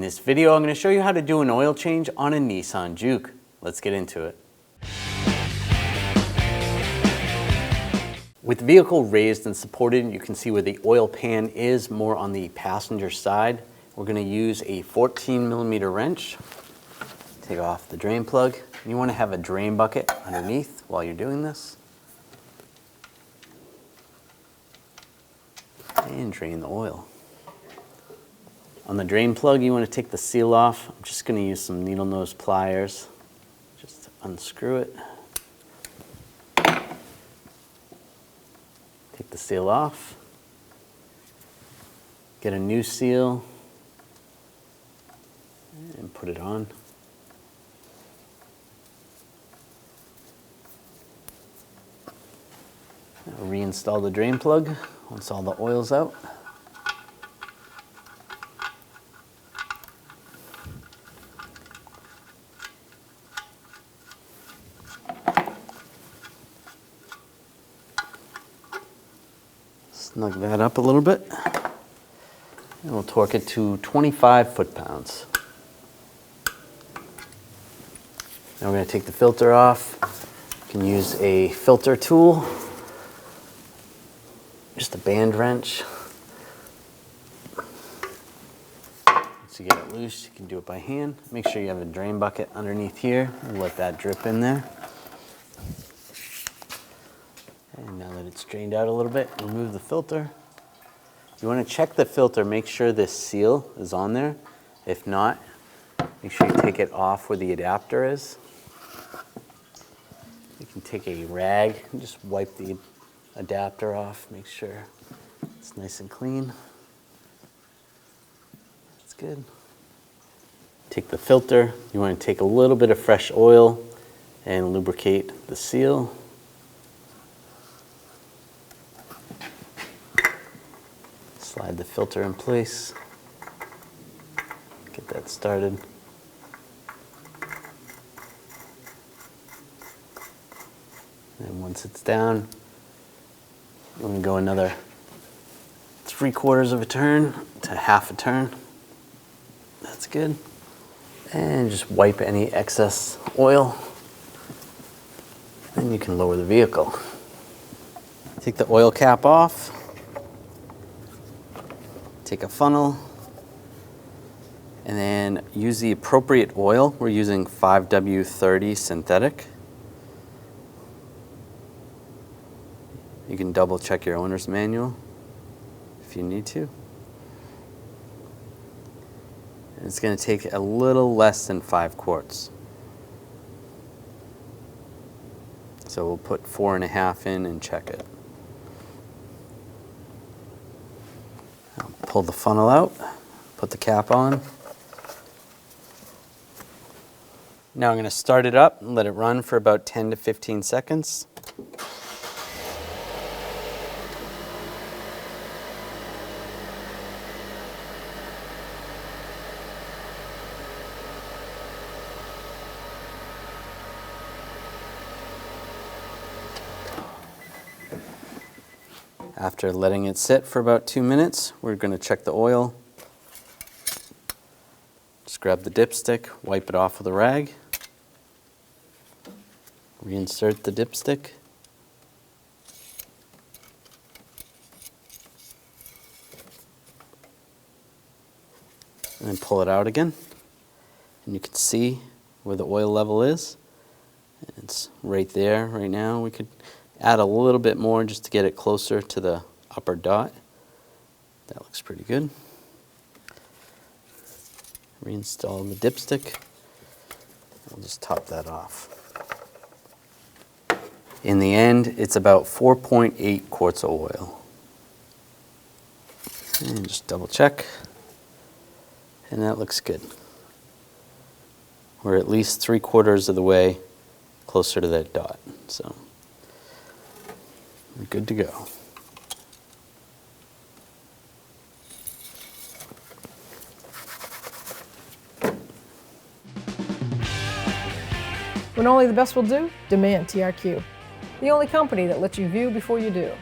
In this video, I'm going to show you how to do an oil change on a Nissan Juke. Let's get into it. With the vehicle raised and supported, you can see where the oil pan is more on the passenger side. We're going to use a 14mm wrench. Take off the drain plug. You want to have a drain bucket underneath while you're doing this. And drain the oil. On the drain plug, you want to take the seal off. I'm just going to use some needle nose pliers. Just to unscrew it. Take the seal off. Get a new seal. And put it on. Now reinstall the drain plug once all the oil's out. Snug that up a little bit. And we'll torque it to 25 foot-pounds. Now we're going to take the filter off. You can use a filter tool. Just a band wrench. Once you get it loose, you can do it by hand. Make sure you have a drain bucket underneath here. Let that drip in there. And now that it's drained out a little bit, remove the filter. You want to check the filter, make sure this seal is on there. If not, make sure you take it off where the adapter is. You can take a rag and just wipe the adapter off, make sure it's nice and clean. That's good. Take the filter. You want to take a little bit of fresh oil and lubricate the seal. Slide the filter in place. Get that started. And once it's down, I'm going to go another 3/4 of a turn to half a turn. That's good. And just wipe any excess oil. Then you can lower the vehicle. Take the oil cap off. Take a funnel. And then use the appropriate oil. We're using 5W30 synthetic. You can double check your owner's manual if you need to. And it's going to take a little less than 5 quarts. So we'll put 4.5 in and check it. I'll pull the funnel out, put the cap on. Now I'm going to start it up and let it run for about 10 to 15 seconds. After letting it sit for about 2 minutes, we're going to check the oil. Just grab the dipstick, wipe it off with a rag. Reinsert the dipstick. And then pull it out again. And you can see where the oil level is. It's right there right now. We could add a little bit more just to get it closer to the upper dot. That looks pretty good. Reinstall the dipstick. I'll just top that off. In the end, it's about 4.8 quarts of oil. And just double check. And that looks good. We're at least 3/4 of the way closer to that dot. So we're good to go. When only the best will do, demand TRQ. The only company that lets you view before you do.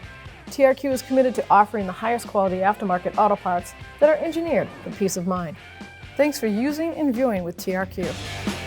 TRQ is committed to offering the highest quality aftermarket auto parts that are engineered for peace of mind. Thanks for using and viewing with TRQ.